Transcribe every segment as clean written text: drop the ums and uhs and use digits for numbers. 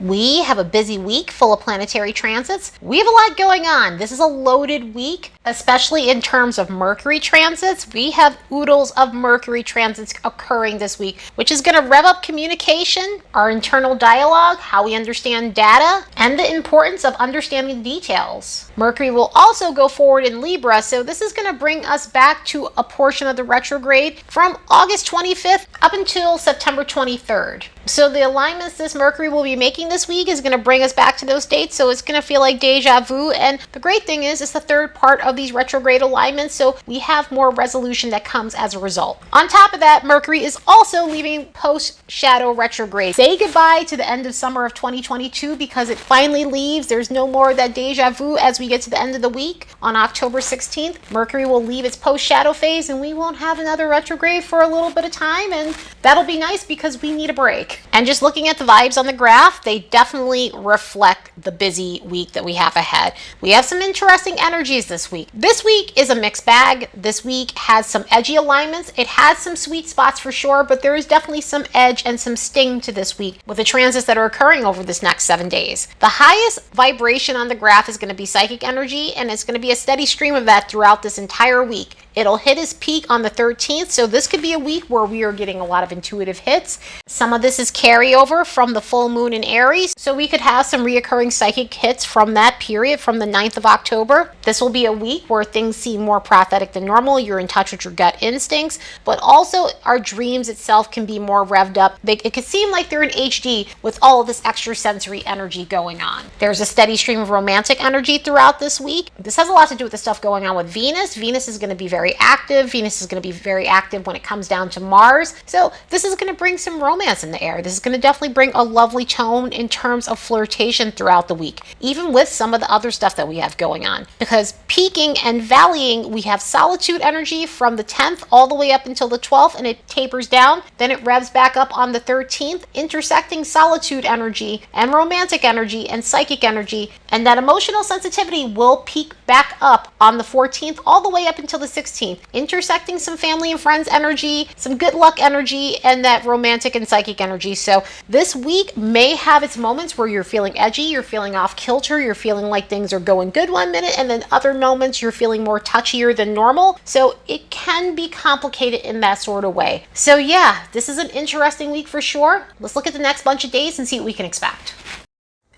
We have a busy week full of planetary transits. We have a lot going on. This is a loaded week, especially in terms of Mercury transits. We have oodles of Mercury transits occurring this week, which is going to rev up communication, our internal dialogue, how we understand data, and the importance of understanding the details. Mercury will also go forward in Libra, so this is going to bring us back to a portion of the retrograde from August 25th up until September 23rd. So the alignments this Mercury will be making this week is going to bring us back to those dates, so it's going to feel like deja vu. And the great thing is it's the third part of these retrograde alignments, so we have more resolution that comes as a result. On top of that, Mercury is also leaving post-shadow retrograde. Say goodbye to the end of summer of 2022 because it finally leaves. There's no more of that deja vu as we get to the end of the week. On October 16th, Mercury will leave its post-shadow phase and we won't have another retrograde for a little bit of time, and that'll be nice because we need a break. And just looking at the vibes on the graph, they definitely reflect the busy week that we have ahead. We have some interesting energies this week. This week is a mixed bag. This week has some edgy alignments. It has some sweet spots for sure, but there is definitely some edge and some sting to this week with the transits that are occurring over this next 7 days. The highest vibration on the graph is going to be psychic energy, and it's going to be a steady stream of that throughout this entire week. It'll hit its peak on the 13th, so this could be a week where we are getting a lot of intuitive hits. Some of this is carryover from the full moon in Aries, so we could have some reoccurring psychic hits from that period, from the 9th of October. This will be a week where things seem more prophetic than normal. You're in touch with your gut instincts, but also our dreams itself can be more revved up. It could seem like they're in HD with all of this extra sensory energy going on. There's a steady stream of romantic energy throughout this week. This has a lot to do with the stuff going on with Venus. Venus is going to be very active. Venus is going to be very active when it comes down to Mars. So this is going to bring some romance in the air. This is going to definitely bring a lovely tone in terms of flirtation throughout the week, even with some of the other stuff that we have going on. Because peaking and valleying, we have solitude energy from the 10th all the way up until the 12th, and it tapers down. Then it revs back up on the 13th, intersecting solitude energy and romantic energy and psychic energy. And that emotional sensitivity will peak back up on the 14th all the way up until the 16th. Intersecting some family and friends energy, some good luck energy, and that romantic and psychic energy. So this week may have its moments where you're feeling edgy, you're feeling off kilter, you're feeling like things are going good one minute, and then other moments you're feeling more touchier than normal. So it can be complicated in that sort of way. So yeah, this is an interesting week for sure. Let's look at the next bunch of days and see what we can expect.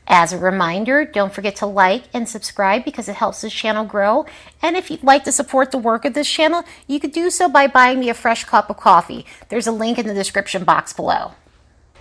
As a reminder, don't forget to like and subscribe because it helps this channel grow. And if you'd like to support the work of this channel, you could do so by buying me a fresh cup of coffee. There's a link in the description box below.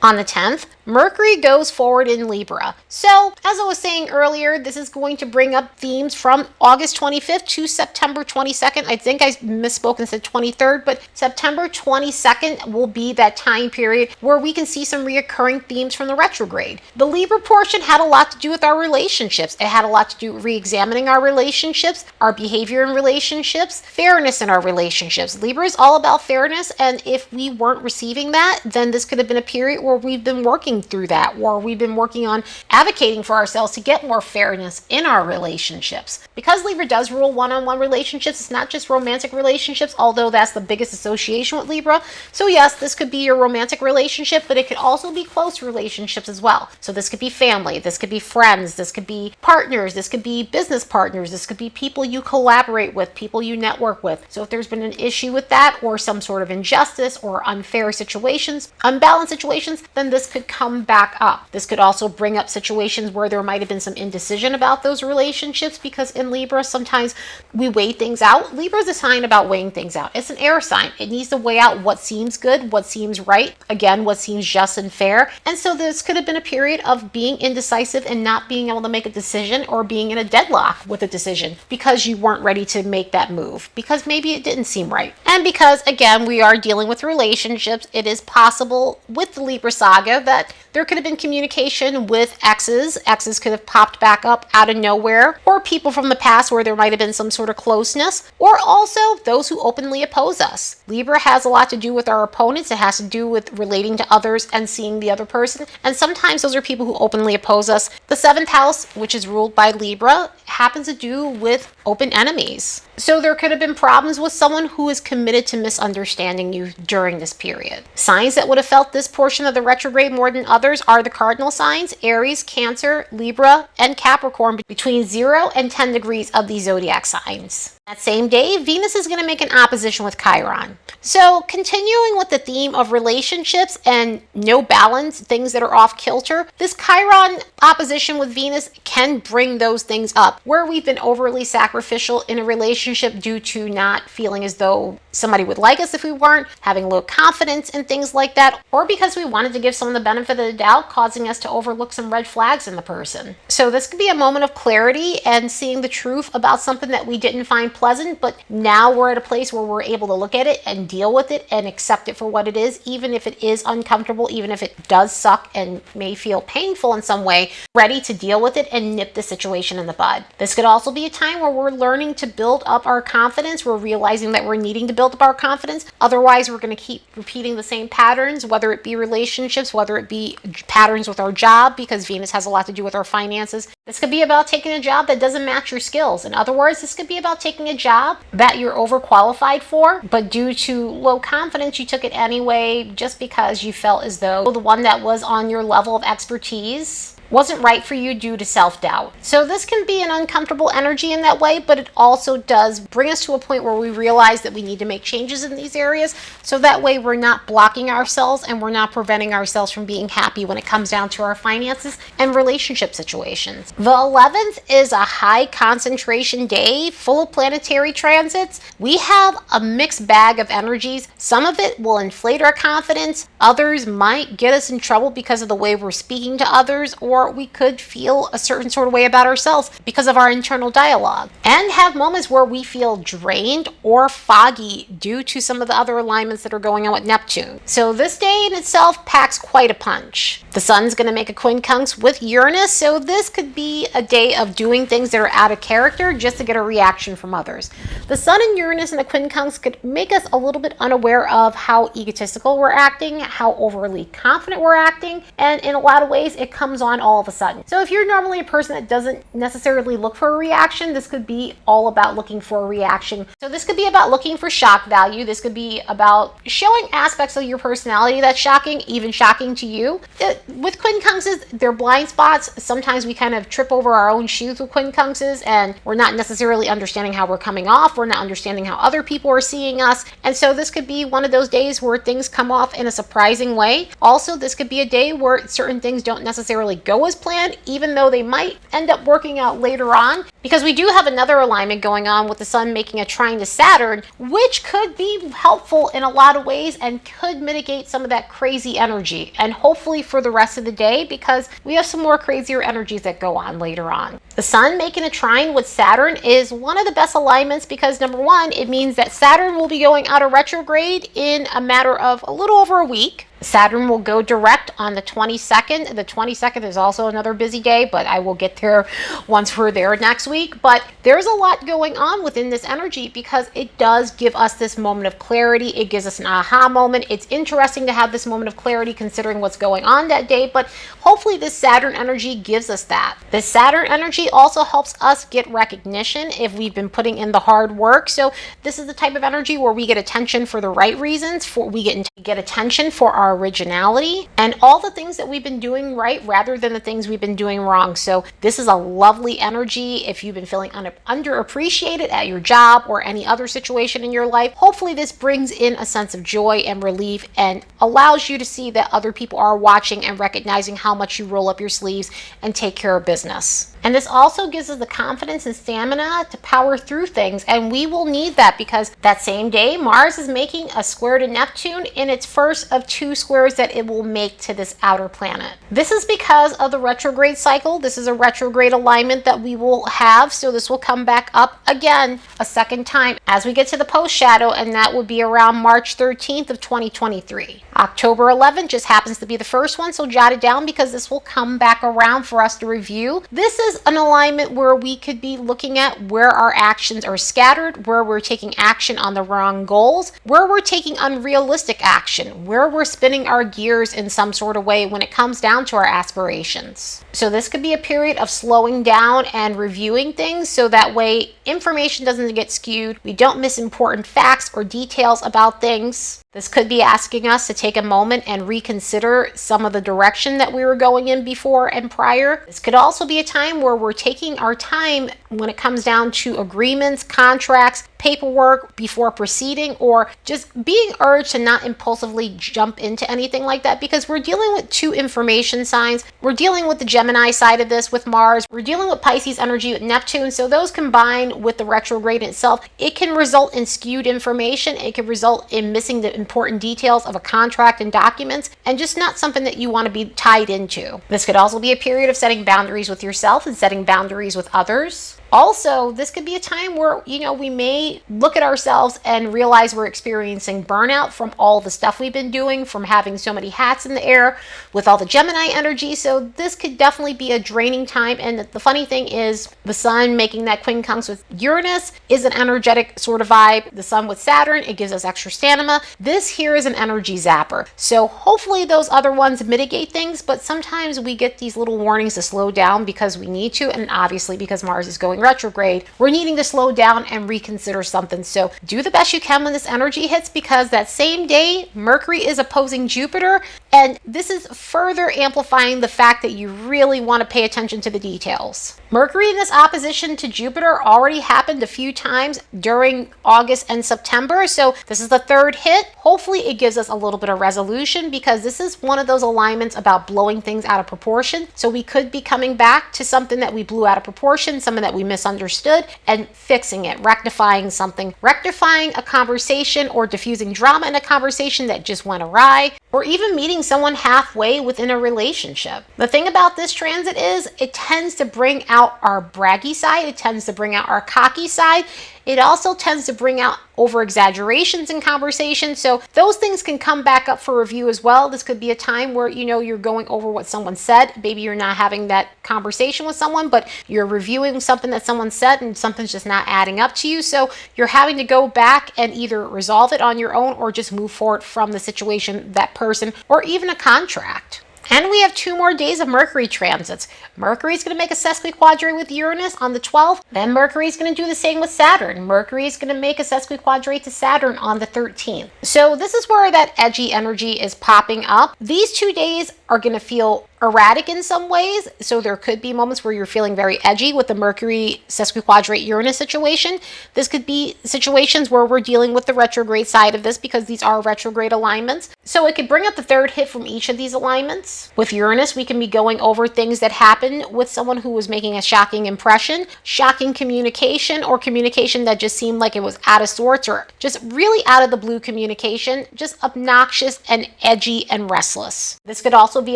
On the 10th, Mercury goes forward in Libra. So, as I was saying earlier, this is going to bring up themes from August 25th to September 22nd. I think I misspoke and said 23rd, but September 22nd will be that time period where we can see some reoccurring themes from the retrograde. The Libra portion had a lot to do with our relationships. It had a lot to do with re-examining our relationships, our behavior in relationships, fairness in our relationships. Libra is all about fairness, and if we weren't receiving that, then this could have been a period where we've been working through that, or we've been working on advocating for ourselves to get more fairness in our relationships. Because Libra does rule one-on-one relationships, it's not just romantic relationships, although that's the biggest association with Libra. So yes, this could be your romantic relationship, but it could also be close relationships as well. So this could be family, this could be friends, this could be partners, this could be business partners, this could be people you collaborate with, people you network with. So if there's been an issue with that, or some sort of injustice or unfair situations, unbalanced situations, then this could come back up. This could also bring up situations where there might have been some indecision about those relationships, because in Libra, sometimes we weigh things out. Libra is a sign about weighing things out. It's an air sign. It needs to weigh out what seems good, what seems right, again, what seems just and fair. And so this could have been a period of being indecisive and not being able to make a decision, or being in a deadlock with a decision because you weren't ready to make that move, because maybe it didn't seem right. And because, again, we are dealing with relationships, it is possible with the Libra saga that there could have been communication with exes. Exes could have popped back up out of nowhere, or people from the past where there might have been some sort of closeness, or also those who openly oppose us. Libra has a lot to do with our opponents. It has to do with relating to others and seeing the other person, and sometimes those are people who openly oppose us. The 7th house, which is ruled by Libra, happens to do with open enemies. So there could have been problems with someone who is committed to misunderstanding you during this period. Signs that would have felt this portion of the retrograde more than others are the cardinal signs, Aries, Cancer, Libra, and Capricorn, between 0 and 10 degrees of these zodiac signs. That same day, Venus is going to make an opposition with Chiron. So continuing with the theme of relationships and no balance, things that are off kilter, this Chiron opposition with Venus can bring those things up where we've been overly sacrificial in a relationship due to not feeling as though somebody would like us if we weren't, having low confidence and things like that, or because we wanted to give someone the benefit of the doubt, causing us to overlook some red flags in the person. So this could be a moment of clarity and seeing the truth about something that we didn't find pleasant, but now we're at a place where we're able to look at it and deal with it and accept it for what it is, even if it is uncomfortable, even if it does suck and may feel painful in some way, ready to deal with it and nip the situation in the bud. This could also be a time where we're learning to build up our confidence. We're realizing that we're needing to build up our confidence. Otherwise, we're going to keep repeating the same patterns, whether it be relationships, whether it be patterns with our job, because Venus has a lot to do with our finances. This could be about taking a job that doesn't match your skills. In other words, this could be about taking a job that you're overqualified for, but due to low confidence, you took it anyway just because you felt as though the one that was on your level of expertise wasn't right for you due to self-doubt. So this can be an uncomfortable energy in that way, but it also does bring us to a point where we realize that we need to make changes in these areas, so that way we're not blocking ourselves and we're not preventing ourselves from being happy when it comes down to our finances and relationship situations. The 11th is a high concentration day full of planetary transits. We have a mixed bag of energies. Some of it will inflate our confidence. Others might get us in trouble because of the way we're speaking to others, or we could feel a certain sort of way about ourselves because of our internal dialogue, and have moments where we feel drained or foggy due to some of the other alignments that are going on with Neptune. So this day in itself packs quite a punch. The sun's going to make a quincunx with Uranus, so this could be a day of doing things that are out of character just to get a reaction from others. The sun and Uranus in the quincunx could make us a little bit unaware of how egotistical we're acting, how overly confident we're acting, and in a lot of ways it comes on all of a sudden. So if you're normally a person that doesn't necessarily look for a reaction, this could be all about looking for a reaction. So this could be about looking for shock value. This could be about showing aspects of your personality that's shocking, even shocking to you. With quincunxes, they're blind spots. Sometimes we kind of trip over our own shoes with quincunxes, and we're not necessarily understanding how we're coming off. We're not understanding how other people are seeing us. And so this could be one of those days where things come off in a surprising way. Also, this could be a day where certain things don't necessarily go as planned, even though they might end up working out later on, because we do have another alignment going on with the sun making a trine to Saturn, which could be helpful in a lot of ways and could mitigate some of that crazy energy, and hopefully for the rest of the day, because we have some more crazier energies that go on later on. The sun making a trine with Saturn is one of the best alignments because, number one, it means that Saturn will be going out of retrograde in a matter of a little over a week. Saturn will go direct on the 22nd. The 22nd is also another busy day, but I will get there once we're there next week. But there's a lot going on within this energy because it does give us this moment of clarity. It gives us an aha moment. It's interesting to have this moment of clarity considering what's going on that day, but hopefully this Saturn energy gives us that. This Saturn energy also helps us get recognition if we've been putting in the hard work. So this is the type of energy where we get attention for the right reasons, we get attention for our originality and all the things that we've been doing right rather than the things we've been doing wrong. So this is a lovely energy if you've been feeling underappreciated at your job or any other situation in your life. Hopefully this brings in a sense of joy and relief and allows you to see that other people are watching and recognizing how much you roll up your sleeves and take care of business. And this also gives us the confidence and stamina to power through things. And we will need that because that same day, Mars is making a square to Neptune in its first of two squares that it will make to this outer planet. This is because of the retrograde cycle. This is a retrograde alignment that we will have. So this will come back up again a second time as we get to the post shadow, and that would be around March 13th of 2023. October 11th just happens to be the first one, so jot it down because this will come back around for us to review. This is an alignment where we could be looking at where our actions are scattered, where we're taking action on the wrong goals, where we're taking unrealistic action, where we're spinning our gears in some sort of way when it comes down to our aspirations. So this could be a period of slowing down and reviewing things so that way information doesn't get skewed, we don't miss important facts or details about things. This could be asking us to take a moment and reconsider some of the direction that we were going in before and prior. This could also be a time where we're taking our time when it comes down to agreements, contracts, paperwork before proceeding, or just being urged to not impulsively jump into anything like that, because we're dealing with two information signs. We're dealing with the Gemini side of this with Mars. We're dealing with Pisces energy with Neptune. So those combined with the retrograde itself, it can result in skewed information. It can result in missing the important details of a contract and documents, and just not something that you want to be tied into. This could also be a period of setting boundaries with yourself and setting boundaries with others. Also, this could be a time where, we may look at ourselves and realize we're experiencing burnout from all the stuff we've been doing, from having so many hats in the air with all the Gemini energy. So this could definitely be a draining time. And the funny thing is, the sun making that quincunx with Uranus is an energetic sort of vibe. The sun with Saturn, it gives us extra stamina. This here is an energy zapper. So hopefully those other ones mitigate things, but sometimes we get these little warnings to slow down because we need to, and obviously because Mars is going retrograde, we're needing to slow down and reconsider something. So do the best you can when this energy hits, because that same day Mercury is opposing Jupiter, and this is further amplifying the fact that you really want to pay attention to the details. Mercury in this opposition to Jupiter already happened a few times during August and September, so this is the third hit. Hopefully it gives us a little bit of resolution, because this is one of those alignments about blowing things out of proportion. So we could be coming back to something that we blew out of proportion, something that we misunderstood, and fixing it, rectifying something, rectifying a conversation, or diffusing drama in a conversation that just went awry, or even meeting someone halfway within a relationship. The thing about this transit is it tends to bring out our braggy side. It tends to bring out our cocky side. It also tends to bring out over exaggerations in conversation. So those things can come back up for review as well. This could be a time where, you're going over what someone said. Maybe you're not having that conversation with someone, but you're reviewing something that someone said and something's just not adding up to you. So you're having to go back and either resolve it on your own or just move forward from the situation, that person, or even a contract. And we have 2 more days of Mercury transits. Mercury's going to make a sesquiquadrate with Uranus on the 12th. Then Mercury's going to do the same with Saturn. Mercury's going to make a sesquiquadrate to Saturn on the 13th. So this is where that edgy energy is popping up. These 2 days are going to feel erratic in some ways. So there could be moments where you're feeling very edgy with the Mercury sesquiquadrate Uranus situation. This could be situations where we're dealing with the retrograde side of this, because these are retrograde alignments. So it could bring up the third hit from each of these alignments. With Uranus, we can be going over things that happened with someone who was making a shocking impression, shocking communication, or communication that just seemed like it was out of sorts, or just really out of the blue communication, just obnoxious and edgy and restless. This could also be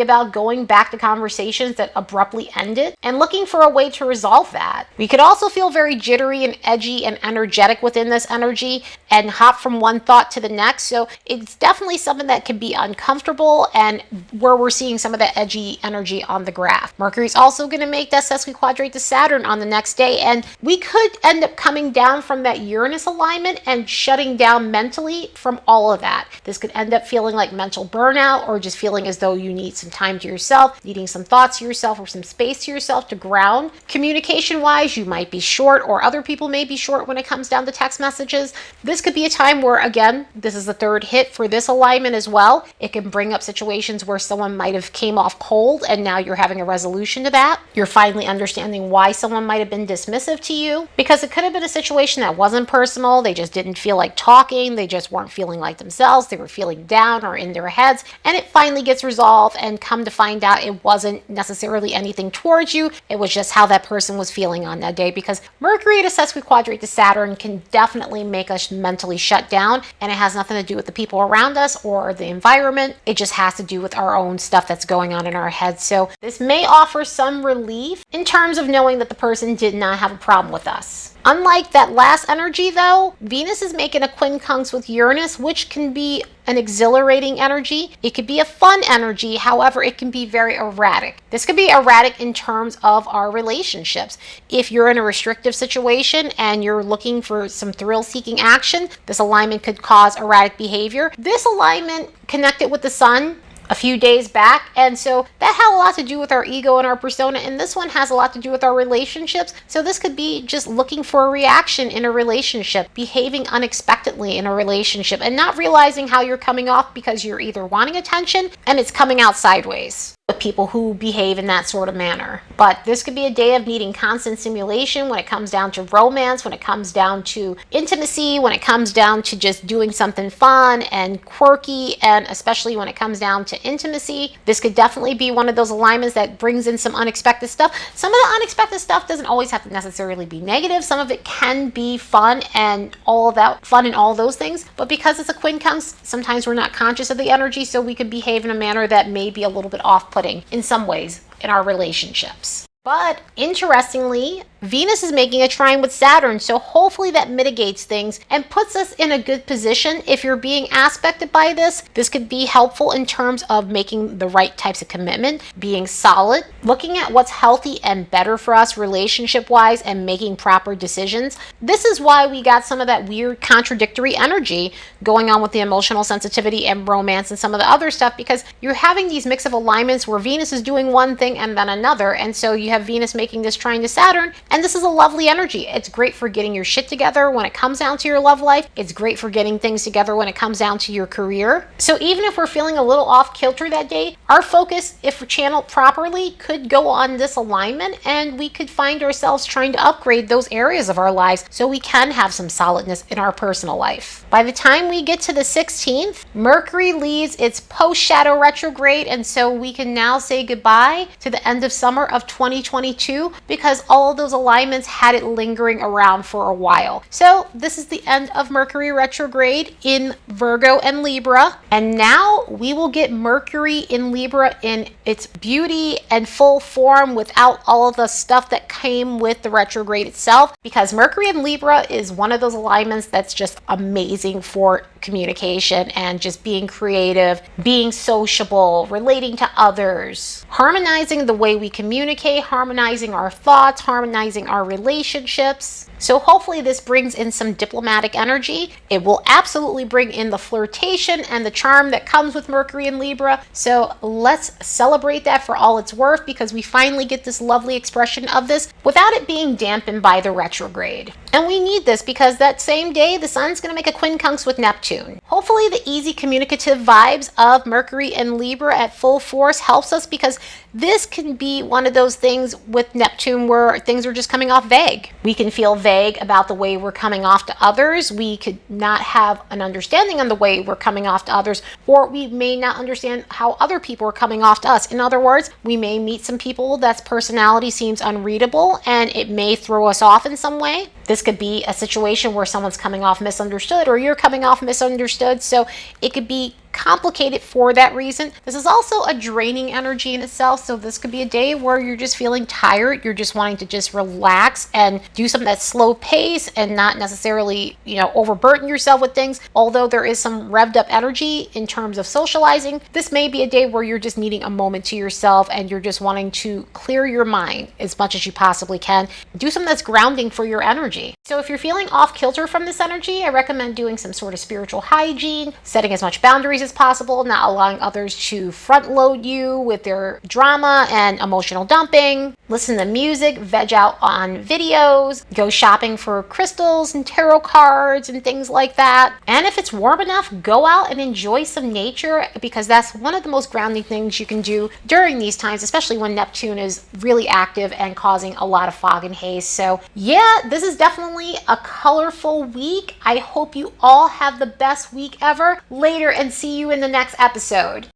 about going back to conversations that abruptly ended and looking for a way to resolve that. We could also feel very jittery and edgy and energetic within this energy and hop from one thought to the next. So it's definitely something that can be uncomfortable, and where we're seeing some of that edgy energy on the graph. Mercury's also going to make that sesquiquadrate to Saturn on the next day, and we could end up coming down from that Uranus alignment and shutting down mentally from all of that. This could end up feeling like mental burnout, or just feeling as though you need some time to yourself, needing some thoughts to yourself or some space to yourself to ground. Communication wise, you might be short, or other people may be short when it comes down to text messages. This could be a time where, again, this is the third hit for this alignment as well. It can bring up situations where someone might have came off cold and now you're having a resolution to that. You're finally understanding why someone might have been dismissive to you, because it could have been a situation that wasn't personal. They just didn't feel like talking. They just weren't feeling like themselves. They were feeling down or in their heads, and it finally gets resolved, and come to find out it wasn't necessarily anything towards you. It was just how that person was feeling on that day, because Mercury to sesquiquadrate to Saturn can definitely make us mentally shut down, and it has nothing to do with the people around us or the environment. It just has to do with our own stuff that's going on in our heads. So this may offer some relief in terms of knowing that the person did not have a problem with us. Unlike that last energy though, Venus is making a quincunx with Uranus, which can be an exhilarating energy. It could be a fun energy. However, it can be very erratic. This could be erratic in terms of our relationships. If you're in a restrictive situation and you're looking for some thrill-seeking action, this alignment could cause erratic behavior. This alignment connected with the sun a few days back. And so that had a lot to do with our ego and our persona. And this one has a lot to do with our relationships. So this could be just looking for a reaction in a relationship, behaving unexpectedly in a relationship, and not realizing how you're coming off because you're either wanting attention and it's coming out sideways with people who behave in that sort of manner. But this could be a day of needing constant stimulation when it comes down to romance, when it comes down to intimacy, when it comes down to just doing something fun and quirky, and especially when it comes down to intimacy. This could definitely be one of those alignments that brings in some unexpected stuff. Some of the unexpected stuff doesn't always have to necessarily be negative. Some of it can be fun and all that fun and all those things. But because it's a quincunx, sometimes we're not conscious of the energy, so we could behave in a manner that may be a little bit off-putting in some ways in our relationships. But interestingly, Venus is making a trine with Saturn, so hopefully that mitigates things and puts us in a good position. If you're being aspected by this could be helpful in terms of making the right types of commitment, being solid, looking at what's healthy and better for us relationship-wise, and making proper decisions. This is why we got some of that weird contradictory energy going on with the emotional sensitivity and romance and some of the other stuff, because you're having these mix of alignments where Venus is doing one thing and then another, and so you have Venus making this trine to Saturn. And this is a lovely energy. It's great for getting your shit together when it comes down to your love life. It's great for getting things together when it comes down to your career. So even if we're feeling a little off kilter that day, our focus, if channeled properly, could go on this alignment, and we could find ourselves trying to upgrade those areas of our lives so we can have some solidness in our personal life. By the time we get to the 16th, Mercury leaves its post-shadow retrograde, and so we can now say goodbye to the end of summer of 2022, because all of those alignments had it lingering around for a while. So this is the end of Mercury retrograde in Virgo and Libra, and now we will get Mercury in Libra in its beauty and full form without all of the stuff that came with the retrograde itself, because Mercury in Libra is one of those alignments that's just amazing for communication and just being creative, being sociable, relating to others, harmonizing the way we communicate, harmonizing our thoughts, harmonizing our relationships. So hopefully this brings in some diplomatic energy. It will absolutely bring in the flirtation and the charm that comes with Mercury in Libra. So let's celebrate that for all it's worth, because we finally get this lovely expression of this without it being dampened by the retrograde. And we need this because that same day, the sun's going to make a quincunx with Neptune. Hopefully the easy communicative vibes of Mercury and Libra at full force helps us, because this can be one of those things with Neptune where things are just coming off vague. We can feel vague about the way we're coming off to others. We could not have an understanding on the way we're coming off to others, or we may not understand how other people are coming off to us. In other words, we may meet some people that's personality seems unreadable and it may throw us off in some way. This could be a situation where someone's coming off misunderstood or you're coming off misunderstood. So it could be complicated for that reason. This is also a draining energy in itself. So this could be a day where you're just feeling tired. You're just wanting to just relax and do something that's slow pace and not necessarily, overburden yourself with things. Although there is some revved up energy in terms of socializing, this may be a day where you're just needing a moment to yourself and you're just wanting to clear your mind as much as you possibly can. Do something that's grounding for your energy. So if you're feeling off kilter from this energy, I recommend doing some sort of spiritual hygiene, setting as much boundaries as possible, not allowing others to front load you with their drama and emotional dumping. Listen to music, veg out on videos, go shopping for crystals and tarot cards and things like that. And if it's warm enough, go out and enjoy some nature, because that's one of the most grounding things you can do during these times, especially when Neptune is really active and causing a lot of fog and haze. So yeah, this is definitely a colorful week. I hope you all have the best week ever. Later, and see you in the next episode.